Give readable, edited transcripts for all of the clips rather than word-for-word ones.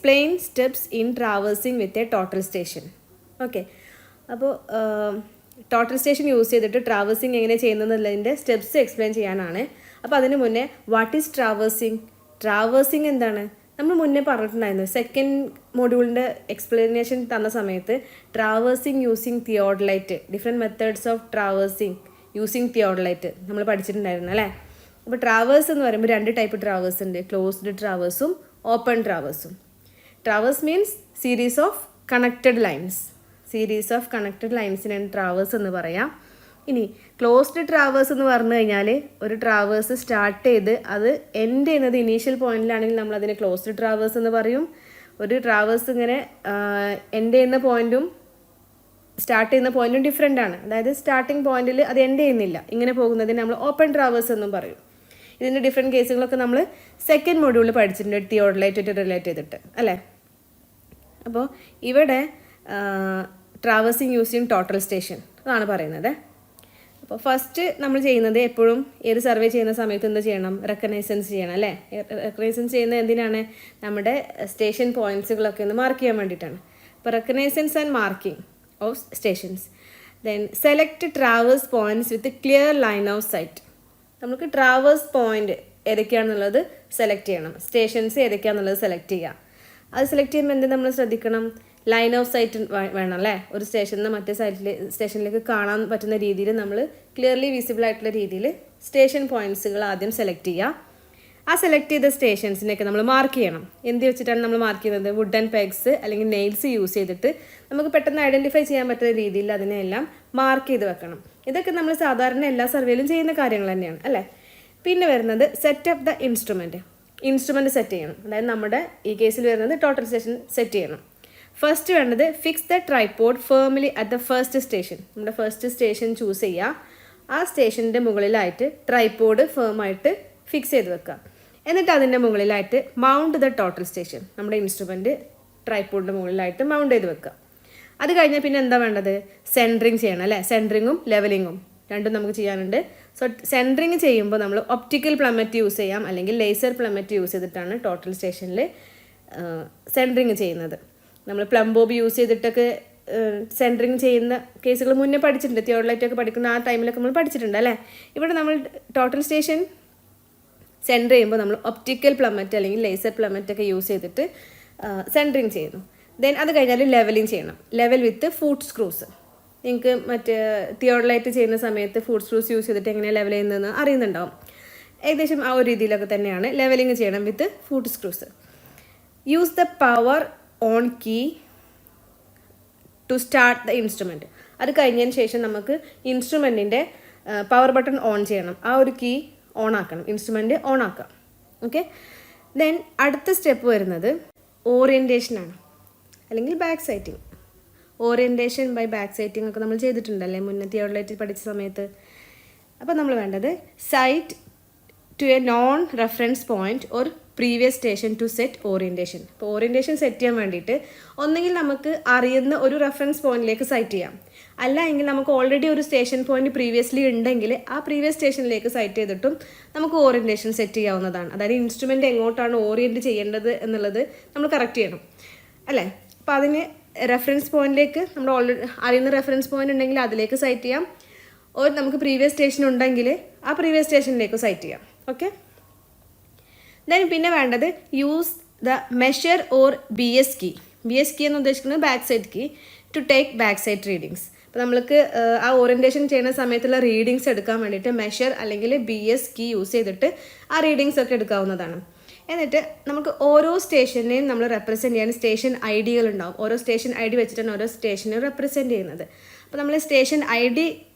Explain steps in traversing with a total station. Okay, അപ്പോൾ total station use ചെയ്തിട്ട് traversing എങ്ങനെ ചെയ്യുന്നതെന്നുള്ളതിൻ്റെ steps explain ചെയ്യാനാണ്. അപ്പോൾ അതിന് മുന്നേ വാട്ട് ഈസ് ട്രാവേഴ്സിങ്? ട്രാവേഴ്സിങ് എന്താണ്? നമ്മൾ മുന്നേ പറഞ്ഞിട്ടുണ്ടായിരുന്നു, സെക്കൻഡ് മൊഡ്യൂളിൻ്റെ എക്സ്പ്ലനേഷൻ തന്ന സമയത്ത് traversing using theodolite, different methods of traversing using theodolite നമ്മൾ പഠിച്ചിട്ടുണ്ടായിരുന്നു അല്ലേ. അപ്പോൾ ട്രാവേഴ്സ് എന്ന് പറയുമ്പോൾ 2 ടൈപ്പ് ട്രാവേഴ്സ് ഉണ്ട്, ക്ലോസ്ഡ് ട്രാവേഴ്സും ഓപ്പൺ ട്രാവേഴ്സും. Traverse means series of connected lines. Series of connected ലൈൻസിനാണ് ട്രാവേഴ്സ് എന്ന് പറയാം. ഇനി ക്ലോസ്ഡ് ട്രാവേഴ്സ് എന്ന് പറഞ്ഞു കഴിഞ്ഞാൽ ഒരു ട്രാവേഴ്സ് സ്റ്റാർട്ട് ചെയ്ത് അത് എൻഡ് ചെയ്യുന്നത് ഇനീഷ്യൽ പോയിന്റിലാണെങ്കിൽ നമ്മൾ അതിന് ക്ലോസ്ഡ് ട്രാവേഴ്സ് എന്ന് പറയും. ഒരു ട്രാവേഴ്സ് ഇങ്ങനെ എൻഡ് ചെയ്യുന്ന പോയിന്റും സ്റ്റാർട്ട് ചെയ്യുന്ന പോയിന്റും ഡിഫറെൻ്റ് ആണ്. അതായത് സ്റ്റാർട്ടിങ് പോയിന്റിൽ അത് എൻഡ് ചെയ്യുന്നില്ല, ഇങ്ങനെ പോകുന്നതിന് നമ്മൾ ഓപ്പൺ ട്രാവേഴ്സ് എന്നും പറയും. ഇതിൻ്റെ ഡിഫറെൻറ്റ് കേസുകളൊക്കെ നമ്മൾ സെക്കൻഡ് മൊഡ്യൂളിൽ പഠിച്ചിട്ടുണ്ട്, തിയോഡലൈറ്റ് റിലേറ്റ് ചെയ്തിട്ട് അല്ലേ. അപ്പോൾ ഇവിടെ ട്രാവേഴ്സിങ് യൂസിങ് ടോട്ടൽ സ്റ്റേഷൻ അതാണ് പറയുന്നത്. അപ്പോൾ ഫസ്റ്റ് നമ്മൾ ചെയ്യുന്നത് എപ്പോഴും ഏത് സർവേ ചെയ്യുന്ന സമയത്ത് എന്ത് ചെയ്യണം? റെക്കഗ്നൈസൻസ് ചെയ്യണം അല്ലേ. റെക്കഗ്നൈസൻസ് ചെയ്യുന്നത് എന്തിനാണ്? നമ്മുടെ സ്റ്റേഷൻ പോയിൻറ്റ്സുകളൊക്കെ ഒന്ന് മാർക്ക് ചെയ്യാൻ വേണ്ടിയിട്ടാണ്. അപ്പോൾ reconnaissance and marking of stations. Then select traverse points with clear line of sight. നമുക്ക് ട്രാവേഴ്സ് പോയിന്റ് ഏതൊക്കെയാണെന്നുള്ളത് സെലക്ട് ചെയ്യണം, സ്റ്റേഷൻസ് ഏതൊക്കെയാണെന്നുള്ളത് സെലക്ട് ചെയ്യുക. അത് സെലക്ട് ചെയ്യുമ്പോൾ എന്ത് നമ്മൾ ശ്രദ്ധിക്കണം? ലൈൻ ഓഫ് സൈറ്റ് വേണം അല്ലേ. ഒരു സ്റ്റേഷനിൽ നിന്ന് മറ്റേ സ്റ്റേഷനിലേക്ക് കാണാൻ പറ്റുന്ന രീതിയിൽ നമ്മൾ ക്ലിയർലി വിസിബിൾ ആയിട്ടുള്ള രീതിയിൽ സ്റ്റേഷൻ പോയിൻറ്റ്സുകൾ ആദ്യം സെലക്ട് ചെയ്യുക. ആ സെലക്ട് ചെയ്ത സ്റ്റേഷൻസിനെയൊക്കെ നമ്മൾ മാർക്ക് ചെയ്യണം. എന്ത് വെച്ചിട്ടാണ് നമ്മൾ മാർക്ക് ചെയ്യുന്നത്? വുഡ് ആൻഡ് പെഗ്സ് അല്ലെങ്കിൽ നെയിൽസ് യൂസ് ചെയ്തിട്ട് നമുക്ക് പെട്ടെന്ന് ഐഡൻറ്റിഫൈ ചെയ്യാൻ പറ്റുന്ന രീതിയിൽ അതിനെല്ലാം മാർക്ക് ചെയ്ത് വെക്കണം. ഇതൊക്കെ നമ്മൾ സാധാരണ എല്ലാ സർവേയിലും ചെയ്യുന്ന കാര്യങ്ങൾ തന്നെയാണ് അല്ലേ. പിന്നെ വരുന്നത് set up the instrument set ചെയ്യണം. അതായത് നമ്മുടെ ഈ കേസിൽ വരുന്നത് ടോട്ടൽ സ്റ്റേഷൻ സെറ്റ് ചെയ്യണം. ഫസ്റ്റ് വേണ്ടത് fix the tripod firmly at the first station. നമ്മുടെ ഫസ്റ്റ് സ്റ്റേഷൻ ചൂസ് ചെയ്യുക. ആ സ്റ്റേഷൻ്റെ മുകളിലായിട്ട് ട്രൈപോഡ് ഫേമായിട്ട് ഫിക്സ് ചെയ്ത് വെക്കുക. എന്നിട്ട് അതിൻ്റെ മുകളിലായിട്ട് മൗണ്ട് ദ ടോട്ടൽ സ്റ്റേഷൻ. നമ്മുടെ ഇൻസ്ട്രുമെൻറ്റ് ട്രൈപോഡിൻ്റെ മുകളിലായിട്ട് മൗണ്ട് ചെയ്ത് വെക്കുക. അത് കഴിഞ്ഞാൽ പിന്നെ എന്താ വേണ്ടത്? സെൻറ്ററിങ് ചെയ്യണം അല്ലേ. സെൻറ്ററിങ്ങും ലെവലിങ്ങും രണ്ടും നമുക്ക് ചെയ്യാനുണ്ട്. സോ സെൻറ്ററിങ് ചെയ്യുമ്പോൾ നമ്മൾ ഒപ്റ്റിക്കൽ പ്ലമറ്റ് യൂസ് ചെയ്യാം, അല്ലെങ്കിൽ ലേസർ പ്ലമറ്റ് യൂസ് ചെയ്തിട്ടാണ് ടോട്ടൽ സ്റ്റേഷനിൽ സെൻറ്ററിങ് ചെയ്യുന്നത്. നമ്മൾ പ്ലംബോബ് യൂസ് ചെയ്തിട്ടൊക്കെ സെൻറ്ററിങ് ചെയ്യുന്ന കേസുകൾ മുന്നേ പഠിച്ചിട്ടുണ്ട്, തിയോഡലൈറ്റൊക്കെ പഠിക്കുന്ന ആ ടൈമിലൊക്കെ നമ്മൾ പഠിച്ചിട്ടുണ്ട് അല്ലേ. ഇവിടെ നമ്മൾ ടോട്ടൽ സ്റ്റേഷൻ സെൻറ്റർ ചെയ്യുമ്പോൾ നമ്മൾ ഒപ്റ്റിക്കൽ പ്ലമറ്റ് അല്ലെങ്കിൽ ലേസർ പ്ലമറ്റ് ഒക്കെ യൂസ് ചെയ്തിട്ട് സെൻറ്ററിങ് ചെയ്യുന്നു. ദെൻ അത് കഴിഞ്ഞാൽ ലെവലിങ് ചെയ്യണം. ലെവൽ വിത്ത് ഫുട്ട് സ്ക്രൂസ്. നിങ്ങൾക്ക് മറ്റേ തിയോഡലൈറ്റ് ചെയ്യുന്ന സമയത്ത് ഫുട്ട് സ്ക്രൂസ് യൂസ് ചെയ്തിട്ട് എങ്ങനെയാണ് ലെവൽ ചെയ്യുന്നതെന്ന് അറിയുന്നുണ്ടാവും. ഏകദേശം ആ ഒരു രീതിയിലൊക്കെ തന്നെയാണ് ലെവലിങ് ചെയ്യണം with foot screws. Use the power on key to start the instrument. അത് കഴിഞ്ഞതിന് ശേഷം നമുക്ക് ഇൻസ്ട്രുമെൻറ്റിൻ്റെ പവർ ബട്ടൺ ഓൺ ചെയ്യണം. ആ ഒരു കീ ഓൺ ആക്കണം, ഇൻസ്ട്രുമെൻറ്റ് ഓൺ ആക്കാം. ഓക്കെ. ദെൻ അടുത്ത സ്റ്റെപ്പ് വരുന്നത് ഓറിയൻറ്റേഷനാണ്, അല്ലെങ്കിൽ back sighting. Orientation by back sighting ഒക്കെ നമ്മൾ ചെയ്തിട്ടുണ്ടല്ലേ മുന്നേ തിയോഡലൈറ്റ് പഠിച്ച സമയത്ത്. അപ്പോൾ നമ്മൾ വേണ്ടത് sight to a known reference point or previous station to set orientation. ഇപ്പോൾ ഓറിയൻറ്റേഷൻ സെറ്റ് ചെയ്യാൻ വേണ്ടിയിട്ട് ഒന്നെങ്കിൽ നമുക്ക് അറിയുന്ന ഒരു റെഫറൻസ് പോയിന്റിലേക്ക് സൈറ്റ് ചെയ്യാം, അല്ല എങ്കിൽ നമുക്ക് ഓൾറെഡി ഒരു സ്റ്റേഷൻ പോയിന്റ് പ്രീവിയസ്ലി ഉണ്ടെങ്കിൽ ആ പ്രീവിയസ് സ്റ്റേഷനിലേക്ക് സൈറ്റ് ചെയ്തിട്ടും നമുക്ക് ഓറിയൻറ്റേഷൻ സെറ്റ് ചെയ്യാവുന്നതാണ്. അതായത് ഇൻസ്ട്രുമെൻറ്റ് എങ്ങോട്ടാണ് ഓറിയൻറ്റ് ചെയ്യേണ്ടത് എന്നുള്ളത് നമ്മൾ കറക്റ്റ് ചെയ്യണം അല്ലേ. അപ്പോൾ അതിന് റെഫറൻസ് പോയിന്റിലേക്ക് നമ്മൾ ഓൾറെഡി അറിയുന്ന റെഫറൻസ് പോയിന്റ് ഉണ്ടെങ്കിൽ അതിലേക്ക് സൈറ്റ് ചെയ്യാം, ഓർ നമുക്ക് പ്രീവിയസ് സ്റ്റേഷൻ ഉണ്ടെങ്കിൽ ആ പ്രീവിയസ് സ്റ്റേഷനിലേക്ക് സൈറ്റ് ചെയ്യാം. ഓക്കെ. ദെൻ പിന്നെ വേണ്ടത് use the measure or BS key. BS key എന്ന് ഉദ്ദേശിക്കുന്നത് back side key to take back side readings. അപ്പോൾ നമ്മൾക്ക് ആ ഓറിയൻറ്റേഷൻ ചെയ്യുന്ന സമയത്തുള്ള റീഡിങ്സ് എടുക്കാൻ വേണ്ടിയിട്ട് മെഷർ അല്ലെങ്കിൽ BS കീ യൂസ് ചെയ്തിട്ട് ആ റീഡിങ്സ് ഒക്കെ എടുക്കാവുന്നതാണ്. എന്നിട്ട് നമുക്ക് ഓരോ സ്റ്റേഷനെയും നമ്മൾ റെപ്രസെൻറ്റ് ചെയ്യാൻ സ്റ്റേഷൻ ID-കൾ ഉണ്ടാവും. ഓരോ സ്റ്റേഷൻ ID വെച്ചിട്ടാണ് ഓരോ സ്റ്റേഷനെ റെപ്രസെൻറ്റ് ചെയ്യുന്നത്. അപ്പോൾ നമ്മൾ സ്റ്റേഷൻ ID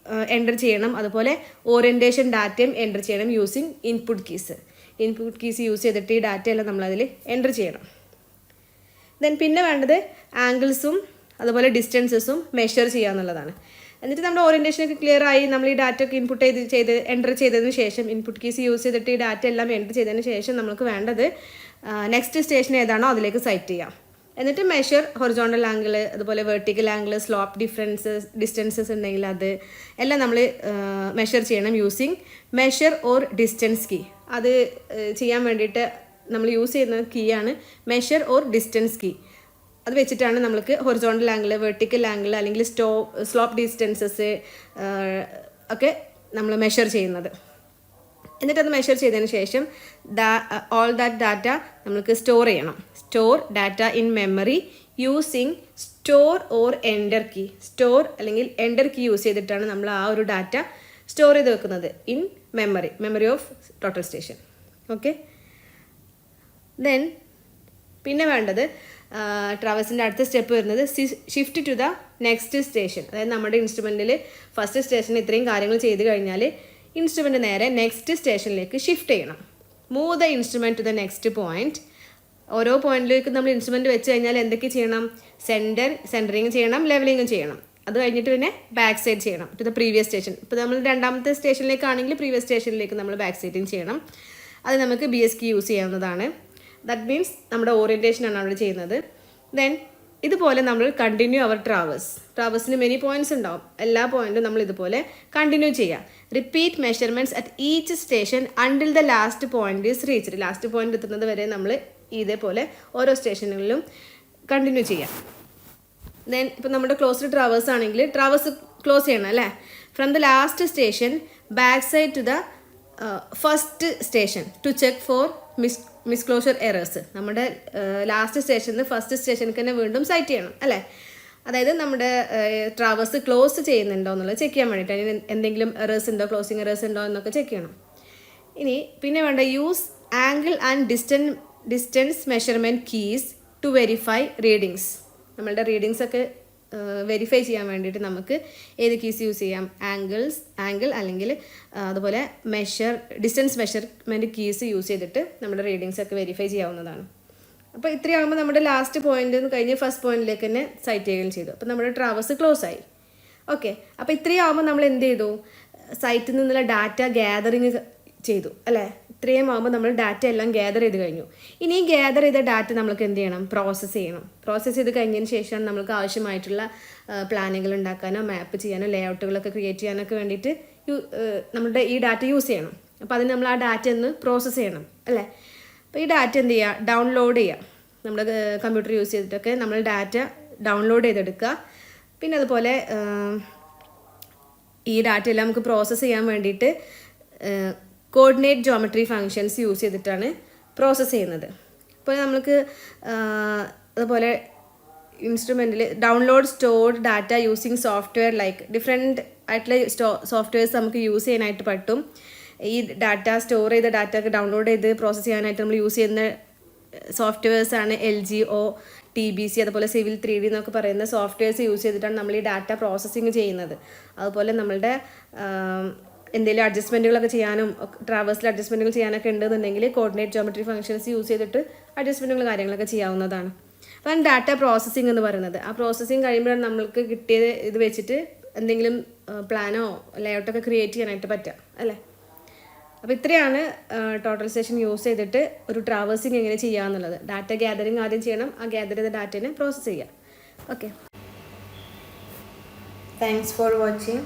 എൻ്റർ ചെയ്യണം, അതുപോലെ ഓറിയൻറ്റേഷൻ ഡാറ്റയും എൻ്റർ ചെയ്യണം യൂസിങ് ഇൻപുട്ട് കീസ് യൂസ് ചെയ്തിട്ട് ഈ ഡാറ്റയെല്ലാം നമ്മളതിൽ എൻ്റർ ചെയ്യണം. ദെൻ പിന്നെ വേണ്ടത് ആംഗിൾസും അതുപോലെ ഡിസ്റ്റൻസസും മെഷർ ചെയ്യുക എന്നുള്ളതാണ്. എന്നിട്ട് നമ്മുടെ ഓറിയൻറ്റേഷനൊക്കെ ക്ലിയർ ആയി നമ്മൾ ഈ ഡാറ്റ ഒക്കെ ഇൻപുട്ട് എൻ്റർ ചെയ്തതിന് ശേഷം ഇൻപുട്ട് കീസ് യൂസ് ചെയ്തിട്ട് ഈ ഡാറ്റ എല്ലാം എൻ്റർ ചെയ്തതിന് ശേഷം നമുക്ക് വേണ്ടത് നെക്സ്റ്റ് സ്റ്റേഷൻ ഏതാണോ അതിലേക്ക് സൈറ്റ് ചെയ്യാം. എന്നിട്ട് മെഷർ ഹൊറിസോണ്ടൽ ആംഗിൾ, അതുപോലെ വെർട്ടിക്കൽ ആംഗിൾ, സ്ലോപ്പ് ഡിസ്റ്റൻസസ് ഉണ്ടെങ്കിൽ അത് എല്ലാം നമ്മൾ മെഷർ ചെയ്യണം using measure or distance key. അത് ചെയ്യാൻ വേണ്ടിയിട്ട് നമ്മൾ യൂസ് ചെയ്യുന്ന കീ ആണ് മെഷർ ഓർ ഡിസ്റ്റൻസ് കീ. അത് വെച്ചിട്ടാണ് നമുക്ക് ഹൊറിസോണ്ടൽ ആംഗിൾ, വെർട്ടിക്കൽ ആംഗിൾ അല്ലെങ്കിൽ സ്ലോപ്പ് ഡിസ്റ്റൻസസ് ഒക്കെ നമ്മൾ മെഷർ ചെയ്യുന്നത്. എന്നിട്ട് അത് മെഷർ ചെയ്തതിന് ശേഷം ഓൾ ദാറ്റ് ഡാറ്റ നമുക്ക് സ്റ്റോർ ചെയ്യണം. Store data in memory using store or enter key. Store അല്ലെങ്കിൽ എൻ്റർ കീ യൂസ് ചെയ്തിട്ടാണ് നമ്മൾ ആ ഒരു ഡാറ്റ സ്റ്റോർ ചെയ്ത് വെക്കുന്നത് in memory of total station. Okay, then പിന്നെ വേണ്ടത് ട്രാവേഴ്സിൻ്റെ അടുത്ത സ്റ്റെപ്പ് വരുന്നത് shift to the next station. അതായത് നമ്മുടെ ഇൻസ്ട്രുമെൻറ്റിൽ ഫസ്റ്റ് സ്റ്റേഷനിൽ ഇത്രയും കാര്യങ്ങൾ ചെയ്ത് കഴിഞ്ഞാൽ ഇൻസ്ട്രുമെൻറ്റ് നേരെ നെക്സ്റ്റ് സ്റ്റേഷനിലേക്ക് ഷിഫ്റ്റ് ചെയ്യണം. Move the instrument to the next point. ഓരോ പോയിന്റിലേക്ക് നമ്മൾ ഇൻസ്ട്രുമെൻറ്റ് വെച്ച് കഴിഞ്ഞാൽ എന്തൊക്കെ ചെയ്യണം? സെൻറ്ററിങ് ചെയ്യണം, ലെവലിങ്ങും ചെയ്യണം. അത് കഴിഞ്ഞിട്ട് പിന്നെ ബാക്ക് സൈഡ് ചെയ്യണം ടു ദ പ്രീവിയസ് സ്റ്റേഷൻ. ഇപ്പോൾ നമ്മൾ രണ്ടാമത്തെ സ്റ്റേഷനിലേക്കാണെങ്കിൽ പ്രീവിയസ് സ്റ്റേഷനിലേക്ക് നമ്മൾ ബാക്ക് സൈഡിങ് ചെയ്യണം. അത് നമുക്ക് BS കീ യൂസ് ചെയ്യാവുന്നതാണ്. ദാറ്റ് മീൻസ് നമ്മുടെ ഓറിയൻറ്റേഷനാണ് അവിടെ ചെയ്യുന്നത്. ദെൻ ഇതുപോലെ നമ്മൾ കണ്ടിന്യൂ അവർ ട്രാവേഴ്സിന് മെനി പോയിന്റ്സ് ഉണ്ടാവും. എല്ലാ പോയിന്റും നമ്മൾ ഇതുപോലെ കണ്ടിന്യൂ ചെയ്യാം. Repeat measurements at each station until the last point is reached. Last point എത്തുന്നത് വരെ നമ്മൾ ഇതേപോലെ ഓരോ സ്റ്റേഷനുകളിലും കണ്ടിന്യൂ ചെയ്യാം. ദെൻ ഇപ്പോൾ നമ്മുടെ ക്ലോസ്ഡ് ട്രാവേഴ്സ് ആണെങ്കിൽ ട്രാവേഴ്സ് ക്ലോസ് ചെയ്യണം അല്ലേ. From the last station back side to the first station to check for misclosure errors. നമ്മുടെ ലാസ്റ്റ് സ്റ്റേഷനിൽ നിന്ന് ഫസ്റ്റ് സ്റ്റേഷനിൽ തന്നെ വീണ്ടും സൈറ്റ് ചെയ്യണം അല്ലേ. അതായത് നമ്മുടെ ട്രാവേഴ്സ് ക്ലോസ് ചെയ്യുന്നുണ്ടോ എന്നുള്ളത് ചെക്ക് ചെയ്യാൻ വേണ്ടിയിട്ട്, അതിന് എന്തെങ്കിലും എറേഴ്സ് ഉണ്ടോ, ക്ലോസിങ് എറേഴ്സ് ഉണ്ടോ എന്നൊക്കെ ചെക്ക് ചെയ്യണം. ഇനി പിന്നെ വേണ്ട use angle and distance measurement keys to verify readings. നമ്മളുടെ റീഡിങ്സ് ഒക്കെ വെരിഫൈ ചെയ്യാൻ വേണ്ടിയിട്ട് നമുക്ക് ഏത് കീസ് യൂസ് ചെയ്യാം? ആംഗിൾ അല്ലെങ്കിൽ അതുപോലെ ഡിസ്റ്റൻസ് മെഷർമെൻറ്റ് കീസ് യൂസ് ചെയ്തിട്ട് നമ്മുടെ റീഡിങ്സ് ഒക്കെ വെരിഫൈ ചെയ്യാവുന്നതാണ്. അപ്പോൾ ഇത്രയാകുമ്പോൾ നമ്മുടെ ലാസ്റ്റ് പോയിന്റ് കഴിഞ്ഞ് ഫസ്റ്റ് പോയിന്റിലേക്ക് തന്നെ സൈറ്റ് ചെയ്യുകയും ചെയ്തു. അപ്പോൾ നമ്മുടെ ട്രാവേഴ്സ് ക്ലോസ് ആയി. ഓക്കെ, അപ്പോൾ ഇത്രയാകുമ്പോൾ നമ്മൾ എന്ത് ചെയ്തു? സൈറ്റിൽ നിന്നുള്ള ഡാറ്റ ഗ്യാതറിങ് ചെയ്തു അല്ലേ. ഇത്രയും ആകുമ്പോൾ നമ്മൾ ഡാറ്റ എല്ലാം ഗ്യാദർ ചെയ്ത് കഴിഞ്ഞു. ഇനി ഗ്യാദർ ചെയ്ത ഡാറ്റ നമുക്ക് എന്ത് ചെയ്യണം? പ്രോസസ്സ് ചെയ്യണം. പ്രോസസ്സ് ചെയ്ത് കഴിഞ്ഞതിന് ശേഷം നമുക്ക് ആവശ്യമായിട്ടുള്ള പ്ലാനുകൾ ഉണ്ടാക്കാനോ മാപ്പ് ചെയ്യാനോ ലേഔട്ടുകളൊക്കെ ക്രിയേറ്റ് ചെയ്യാനൊക്കെ വേണ്ടിയിട്ട് നമ്മുടെ ഈ ഡാറ്റ യൂസ് ചെയ്യണം. അപ്പോൾ അതിന് നമ്മൾ ആ ഡാറ്റ ഒന്ന് പ്രോസസ്സ് ചെയ്യണം അല്ലേ. അപ്പോൾ ഈ ഡാറ്റ എന്ത് ചെയ്യുക? ഡൗൺലോഡ് ചെയ്യുക. നമ്മുടെ കമ്പ്യൂട്ടർ യൂസ് ചെയ്തിട്ടൊക്കെ നമ്മൾ ഡാറ്റ ഡൗൺലോഡ് ചെയ്തെടുക്കുക. പിന്നെ അതുപോലെ ഈ ഡാറ്റ എല്ലാം നമുക്ക് പ്രോസസ്സ് ചെയ്യാൻ വേണ്ടിയിട്ട് കോർഡിനേറ്റ് ജോമെട്രി ഫങ്ഷൻസ് യൂസ് ചെയ്തിട്ടാണ് പ്രോസസ്സ് ചെയ്യുന്നത്. അപ്പോൾ നമുക്ക് അതുപോലെ ഇൻസ്ട്രുമെൻറ്റിൽ download stored data using software like different ആയിട്ടുള്ള സോഫ്റ്റ്വെയർസ് നമുക്ക് യൂസ് ചെയ്യാനായിട്ട് പറ്റും. ഈ ഡാറ്റ സ്റ്റോർ ചെയ്ത ഡാറ്റ ഒക്കെ ഡൗൺലോഡ് ചെയ്ത് പ്രോസസ്സ് ചെയ്യാനായിട്ട് നമ്മൾ യൂസ് ചെയ്യുന്ന സോഫ്റ്റ്വെയർസാണ് LGO, TBC, അതുപോലെ സിവിൽ 3D എന്നൊക്കെ പറയുന്ന സോഫ്റ്റ്വെയർസ് യൂസ് ചെയ്തിട്ടാണ് നമ്മൾ ഈ ഡാറ്റ പ്രോസസ്സിങ് ചെയ്യുന്നത്. അതുപോലെ നമ്മളുടെ എന്തെങ്കിലും അഡ്ജസ്റ്റ്മെൻറ്റുകളൊക്കെ ചെയ്യാനും ട്രാവേഴ്സിൽ അഡ്ജസ്റ്റ്മെൻറ്റുകൾ ചെയ്യാനൊക്കെ ഉണ്ടെന്നുണ്ടെങ്കിൽ കോർഡിനേറ്റ് ജോമെട്രി ഫങ്ഷൻസ് യൂസ് ചെയ്തിട്ട് അഡ്ജസ്റ്റ്മെൻറ്റുകൾ കാര്യങ്ങളൊക്കെ ചെയ്യാവുന്നതാണ്. അപ്പം ഡാറ്റ പ്രോസസ്സിംഗ് എന്ന് പറയുന്നത് ആ പ്രോസസ്സിങ് കഴിയുമ്പോഴാണ് നമ്മൾക്ക് കിട്ടിയത് ഇത് വെച്ചിട്ട് എന്തെങ്കിലും പ്ലാനോ ലേഔട്ടൊക്കെ ക്രിയേറ്റ് ചെയ്യാനായിട്ട് പറ്റുക അല്ലേ. അപ്പോൾ ഇത്രയാണ് ടോട്ടൽ സ്റ്റേഷൻ യൂസ് ചെയ്തിട്ട് ഒരു ട്രാവേഴ്സിങ് എങ്ങനെ ചെയ്യാമെന്നുള്ളത്. ഡാറ്റ ഗ്യാതറിങ് ആദ്യം ചെയ്യണം, ആ ഗ്യാദർ ചെയ്ത ഡാറ്റേനെ പ്രോസസ്സ് ചെയ്യുക. Okay, thanks for watching.